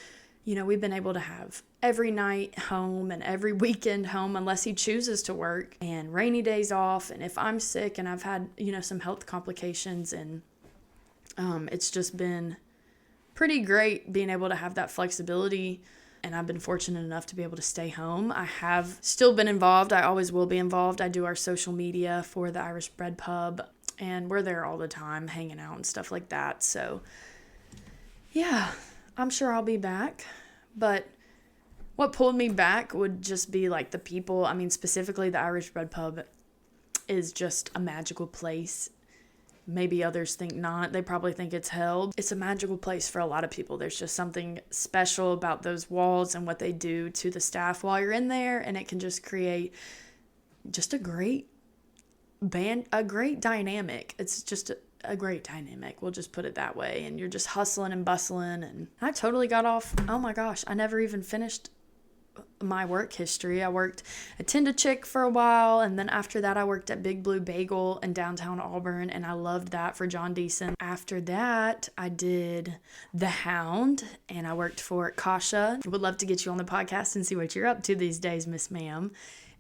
we've been able to have every night home and every weekend home, unless he chooses to work, and rainy days off. And if I'm sick and I've had, some health complications, and it's just been pretty great being able to have that flexibility. And I've been fortunate enough to be able to stay home. I have still been involved. I always will be involved. I do our social media for the Irish Bread Pub, and we're there all the time, hanging out and stuff like that. So yeah, I'm sure I'll be back, but what pulled me back would just be like the people. I mean, specifically the Irish Bread Pub is just a magical place. Maybe others think not. They probably think it's hell. It's a magical place for a lot of people. There's just something special about those walls and what they do to the staff while you're in there, and it can just create just a great dynamic. It's just a great dynamic. We'll just put it that way. And you're just hustling and bustling. And I totally got off. Oh my gosh. I never even finished my work history. I worked at Tend a Chick for a while. And then after that, I worked at Big Blue Bagel in downtown Auburn. And I loved that for John Deason. After that, I did The Hound, and I worked for Kasha. Would love to get you on the podcast and see what you're up to these days, Miss Ma'am.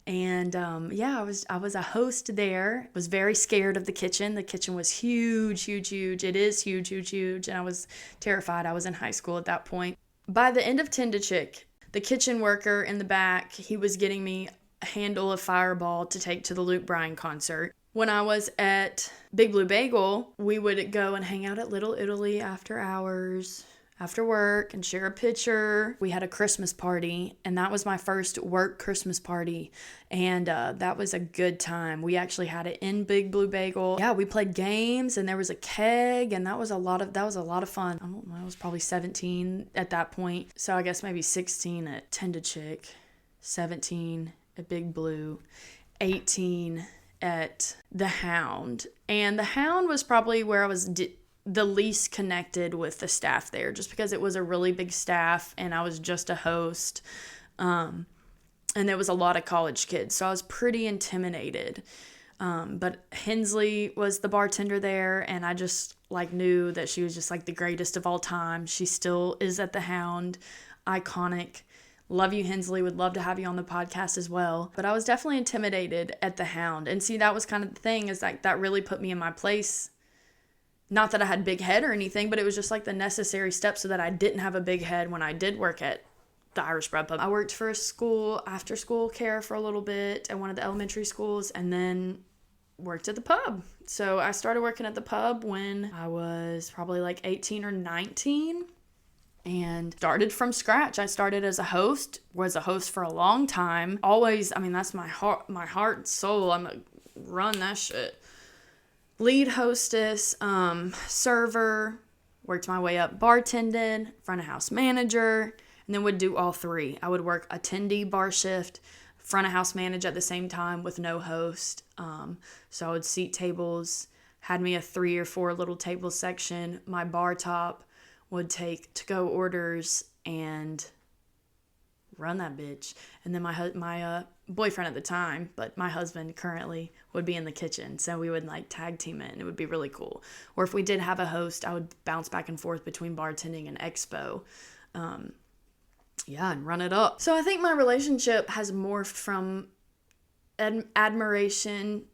And I was a host there. Was very scared of the kitchen. The kitchen was huge. It is huge. And I was terrified. I was in high school at that point. By the end of Tend to Chick, the kitchen worker in the back, he was getting me a handle of Fireball to take to the Luke Bryan concert. When I was at Big Blue Bagel, we would go and hang out at Little Italy after hours, after work, and share a picture. We had a Christmas party, and that was my first work Christmas party, and that was a good time. We actually had it in Big Blue Bagel. Yeah, we played games, and there was a keg, and that was a lot of fun. I don't know, I was probably 17 at that point, so I guess maybe 16 at Tend to Chick, 17 at Big Blue, 18 at the Hound. And the Hound was probably where I was the least connected with the staff there, just because it was a really big staff and I was just a host. And there was a lot of college kids, so I was pretty intimidated. But Hensley was the bartender there, and I just knew that she was just the greatest of all time. She still is at the Hound. Iconic. Love you, Hensley. Would love to have you on the podcast as well. But I was definitely intimidated at the Hound. And see, that was kind of the thing, is that really put me in my place. Not that I had big head or anything, but it was just the necessary steps so that I didn't have a big head when I did work at the Irish Bread Pub. I worked for a school, after school care for a little bit at one of the elementary schools, and then worked at the pub. So I started working at the pub when I was probably 18 or 19. And started from scratch. I started as a host, was a host for a long time. Always, that's my heart and soul. I'm gonna run that shit. Lead hostess, server, worked my way up, bartended, front of house manager, and then would do all three. I would work attendee bar shift, front of house manage at the same time with no host. So I would seat tables, had me a 3 or 4 little table section. My bar top would take to-go orders and run that bitch. And then my boyfriend at the time, but my husband currently, would be in the kitchen. So we would tag team it, and it would be really cool. Or if we did have a host, I would bounce back and forth between bartending and expo. And run it up. So I think my relationship has morphed from admiration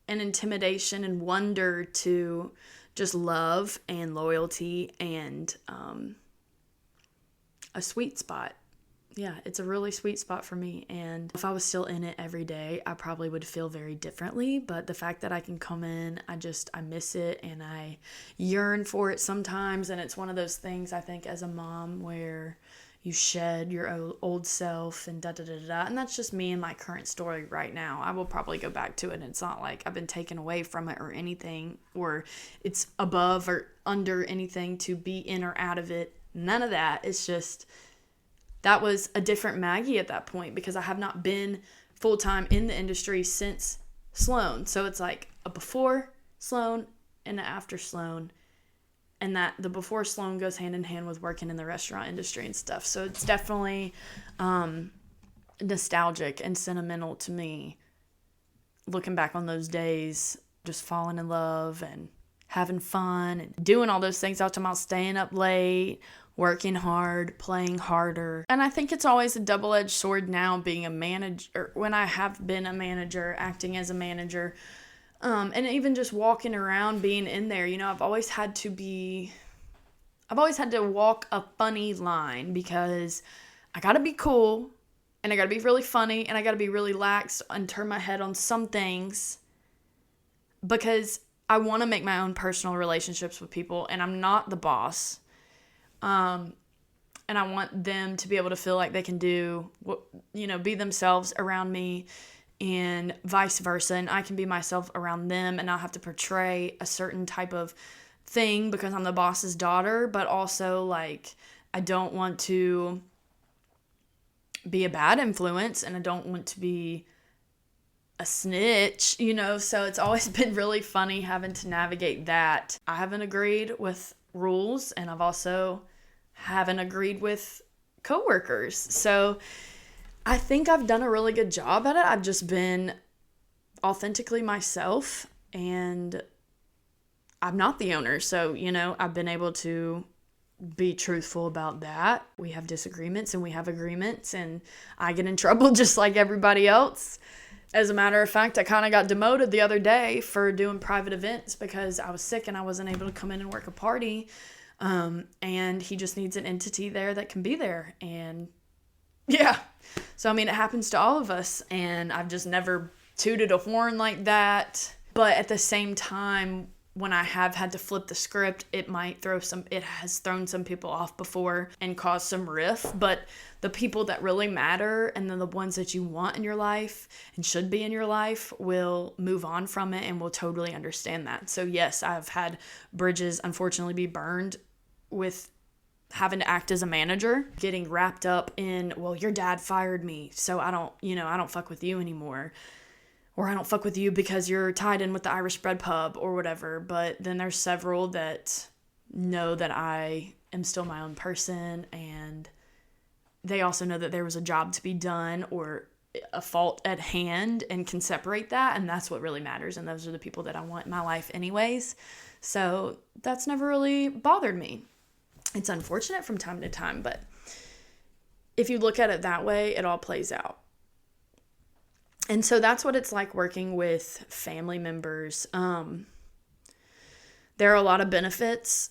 and intimidation and wonder to just love and loyalty and a sweet spot. Yeah, it's a really sweet spot for me. And if I was still in it every day, I probably would feel very differently. But the fact that I can come in, I miss it, and I yearn for it sometimes. And it's one of those things, I think, as a mom, where you shed your old self and da-da-da-da. And that's just me and my current story right now. I will probably go back to it. And it's not like I've been taken away from it or anything, or it's above or under anything to be in or out of it. None of that. It's just, that was a different Maggie at that point, because I have not been full-time in the industry since Sloan. So it's a before Sloan and an after Sloan. And that the before Sloan goes hand in hand with working in the restaurant industry and stuff. So it's definitely nostalgic and sentimental to me, looking back on those days, just falling in love and having fun and doing all those things. I was talking about staying up late, working hard, playing harder. And I think it's always a double-edged sword now, being a manager, when I have been a manager, acting as a manager. And even just walking around, being in there, I've always had to walk a funny line, because I gotta be cool, and I gotta be really funny, and I gotta be really lax and turn my head on some things, because I want to make my own personal relationships with people, and I'm not the boss. And I want them to be able to feel like they can do, be themselves around me, and vice versa, and I can be myself around them and not have to portray a certain type of thing because I'm the boss's daughter. But also, I don't want to be a bad influence, and I don't want to be a snitch, so it's always been really funny having to navigate that. I haven't agreed with rules, and I've also haven't agreed with coworkers, so I think I've done a really good job at it. I've just been authentically myself, and I'm not the owner. So, I've been able to be truthful about that. We have disagreements and we have agreements, and I get in trouble just like everybody else. As a matter of fact, I kind of got demoted the other day for doing private events because I was sick and I wasn't able to come in and work a party. And he just needs an entity there that can be there. And yeah. So, I mean, it happens to all of us, and I've just never tooted a horn like that. But at the same time, when I have had to flip the script, it has thrown some people off before and caused some riff. But the people that really matter, and then the ones that you want in your life and should be in your life, will move on from it and will totally understand that. So yes, I've had bridges unfortunately be burned with having to act as a manager, getting wrapped up in, well, your dad fired me, so I don't fuck with you anymore. Or I don't fuck with you because you're tied in with the Irish Bread Pub or whatever. But then there's several that know that I am still my own person, and they also know that there was a job to be done or a fault at hand and can separate that. And that's what really matters. And those are the people that I want in my life anyways. So that's never really bothered me. It's unfortunate from time to time, but if you look at it that way, it all plays out. And so that's what it's like working with family members. There are a lot of benefits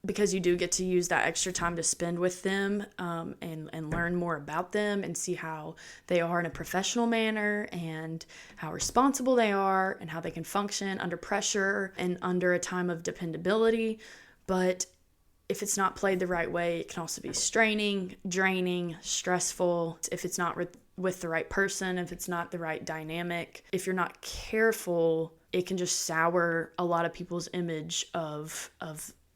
because you do get to use that extra time to spend with them, and learn more about them and see how they are in a professional manner and how responsible they are and how they can function under pressure and under a time of dependability. But if it's not played the right way, it can also be straining, draining, stressful. If it's not with the right person, if it's not the right dynamic, if you're not careful, it can just sour a lot of people's image of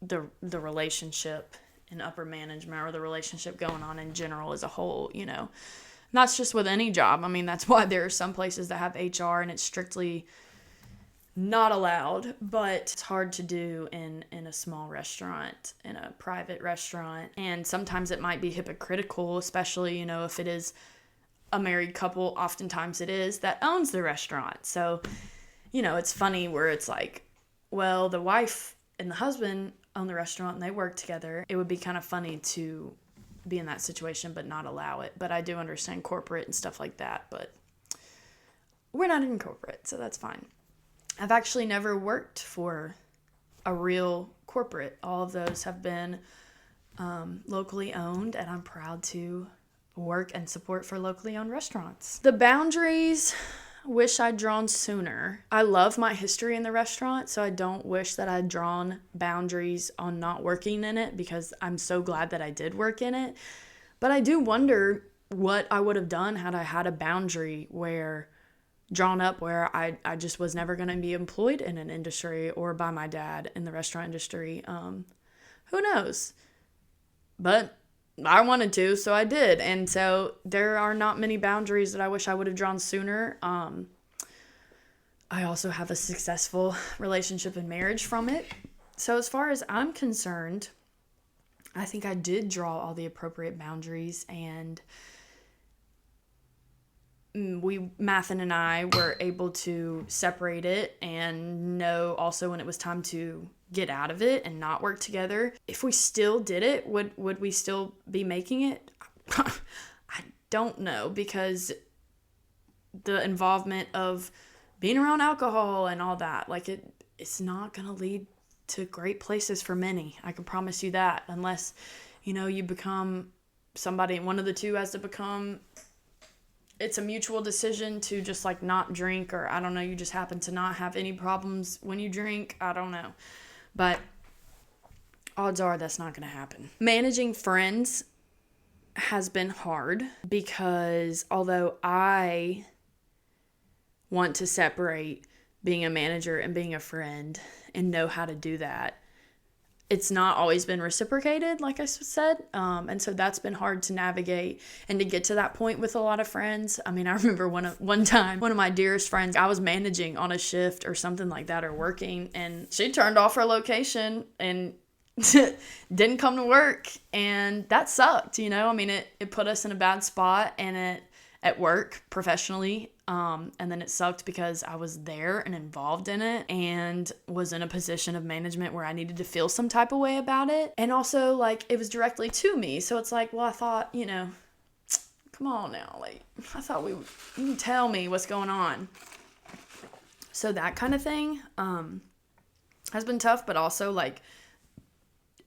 the relationship in upper management, or the relationship going on in general as a whole, you know. And that's just with any job. I mean, that's why there are some places that have HR and it's strictly not allowed, but it's hard to do in a small restaurant, in a private restaurant. And sometimes it might be hypocritical, especially, you know, if it is a married couple, oftentimes it is, that owns the restaurant. So, you know, it's funny where it's like, well, the wife and the husband own the restaurant and they work together. It would be kind of funny to be in that situation but not allow it. But I do understand corporate and stuff like that, but we're not in corporate, so that's fine. I've actually never worked for a real corporate. All of those have been locally owned, and I'm proud to work and support for locally owned restaurants. The boundaries, wish I'd drawn sooner. I love my history in the restaurant, so I don't wish that I'd drawn boundaries on not working in it, because I'm so glad that I did work in it. But I do wonder what I would have done had I had a boundary drawn up where I just was never going to be employed in an industry or by my dad in the restaurant industry. Who knows? But I wanted to, so I did. And so there are not many boundaries that I wish I would have drawn sooner. I also have a successful relationship and marriage from it. So as far as I'm concerned, I think I did draw all the appropriate boundaries, and Mathen and I were able to separate it and know also when it was time to get out of it and not work together. If we still did it, would we still be making it? I don't know, because the involvement of being around alcohol and all that, like it's not going to lead to great places for many. I can promise you that, unless, you know, you become somebody, one of the two has to become, it's a mutual decision to just like not drink, or I don't know, you just happen to not have any problems when you drink. I don't know. But odds are that's not going to happen. Managing friends has been hard, because although I want to separate being a manager and being a friend and know how to do that, it's not always been reciprocated, like I said. And so that's been hard to navigate and to get to that point with a lot of friends. I mean, I remember one time, one of my dearest friends, I was managing on a shift or something like that, or working, and she turned off her location and didn't come to work. And that sucked, you know? I mean, it put us in a bad spot, and at work professionally. And then it sucked because I was there and involved in it and was in a position of management where I needed to feel some type of way about it. And also, like, it was directly to me. So it's like, well, I thought, you know, come on now. Like, I thought you can tell me what's going on. So that kind of thing has been tough, but also, like,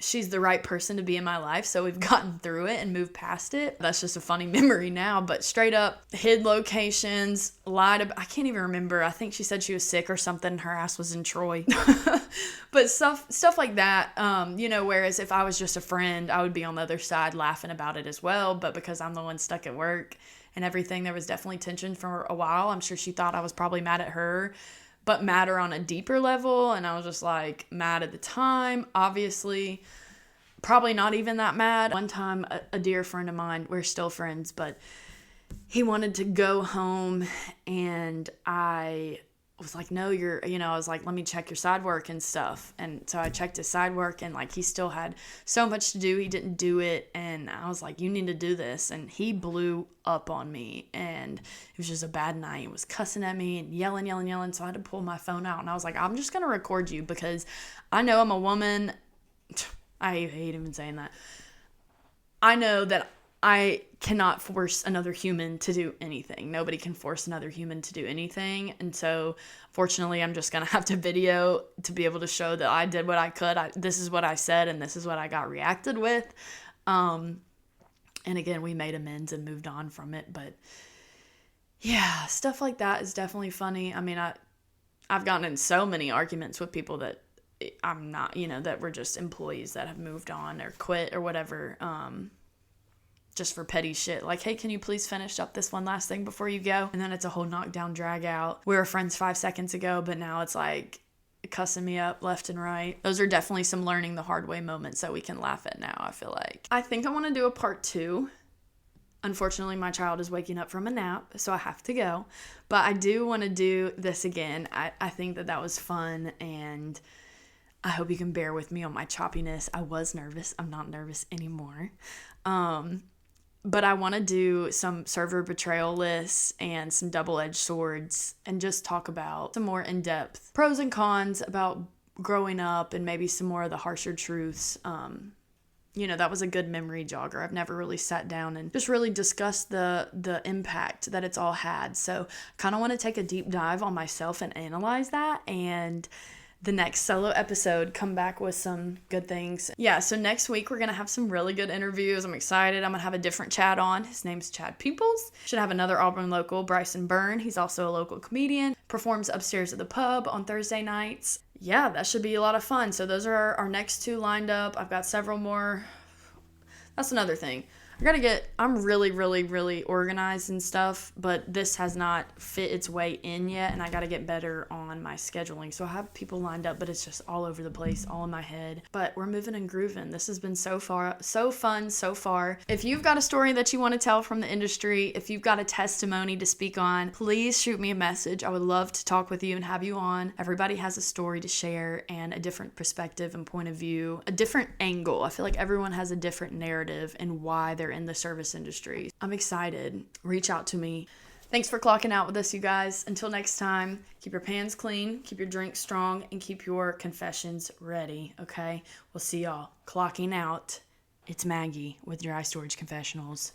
she's the right person to be in my life, so we've gotten through it and moved past it. That's just a funny memory now, but straight up hid locations, I can't even remember. I think she said she was sick or something. Her ass was in Troy. But stuff like that, whereas if I was just a friend, I would be on the other side laughing about it as well. But because I'm the one stuck at work and everything, there was definitely tension for a while. I'm sure she thought I was probably mad at her, but madder on a deeper level. And I was just like mad at the time, obviously, probably not even that mad. One time, a dear friend of mine, we're still friends, but he wanted to go home, and I was like, no, I was like, let me check your side work and stuff. And so I checked his side work, and like, he still had so much to do. He didn't do it. And I was like, you need to do this. And he blew up on me, and it was just a bad night. He was cussing at me and yelling. So I had to pull my phone out, and I was like, I'm just going to record you because I know I'm a woman. I hate even saying that. I know that I cannot force another human to do anything. Nobody can force another human to do anything. And so, fortunately, I'm just going to have to video to be able to show that I did what I could. This is what I said, and this is what I got reacted with. And again, we made amends and moved on from it. But yeah, stuff like that is definitely funny. I mean, I've gotten in so many arguments with people that I'm not, that were just employees that have moved on or quit or whatever. Just for petty shit. Like, hey, can you please finish up this one last thing before you go? And then it's a whole knockdown drag out. We were friends 5 seconds ago, but now it's like cussing me up left and right. Those are definitely some learning the hard way moments that we can laugh at now, I feel like. I think I want to do a part 2. Unfortunately, my child is waking up from a nap, so I have to go. But I do want to do this again. I think that was fun, and I hope you can bear with me on my choppiness. I was nervous. I'm not nervous anymore. But I want to do some server betrayal lists and some double-edged swords and just talk about some more in-depth pros and cons about growing up and maybe some more of the harsher truths. That was a good memory jogger. I've never really sat down and just really discussed the impact that it's all had. So kind of want to take a deep dive on myself and analyze that, and the next solo episode come back with some good things. Yeah, so next week we're going to have some really good interviews. I'm excited. I'm going to have a different Chad on. His name's Chad Peoples. Should have another Auburn local, Bryson Byrne. He's also a local comedian. Performs upstairs at the pub on Thursday nights. Yeah, that should be a lot of fun. So those are our next 2 lined up. I've got several more. That's another thing. I'm really, really, really organized and stuff, but this has not fit its way in yet, and I got to get better on my scheduling. So I have people lined up, but it's just all over the place, all in my head. But we're moving and grooving. This has been so fun so far. If you've got a story that you want to tell from the industry, if you've got a testimony to speak on, please shoot me a message. I would love to talk with you and have you on. Everybody has a story to share and a different perspective and point of view, a different angle. I feel like everyone has a different narrative and why they're in the service industry. I'm excited. Reach out to me. Thanks for clocking out with us, you guys. Until next time, keep your pans clean, keep your drinks strong, and keep your confessions ready, okay? We'll see y'all. Clocking out. It's Maggie with Dry Storage Confessionals.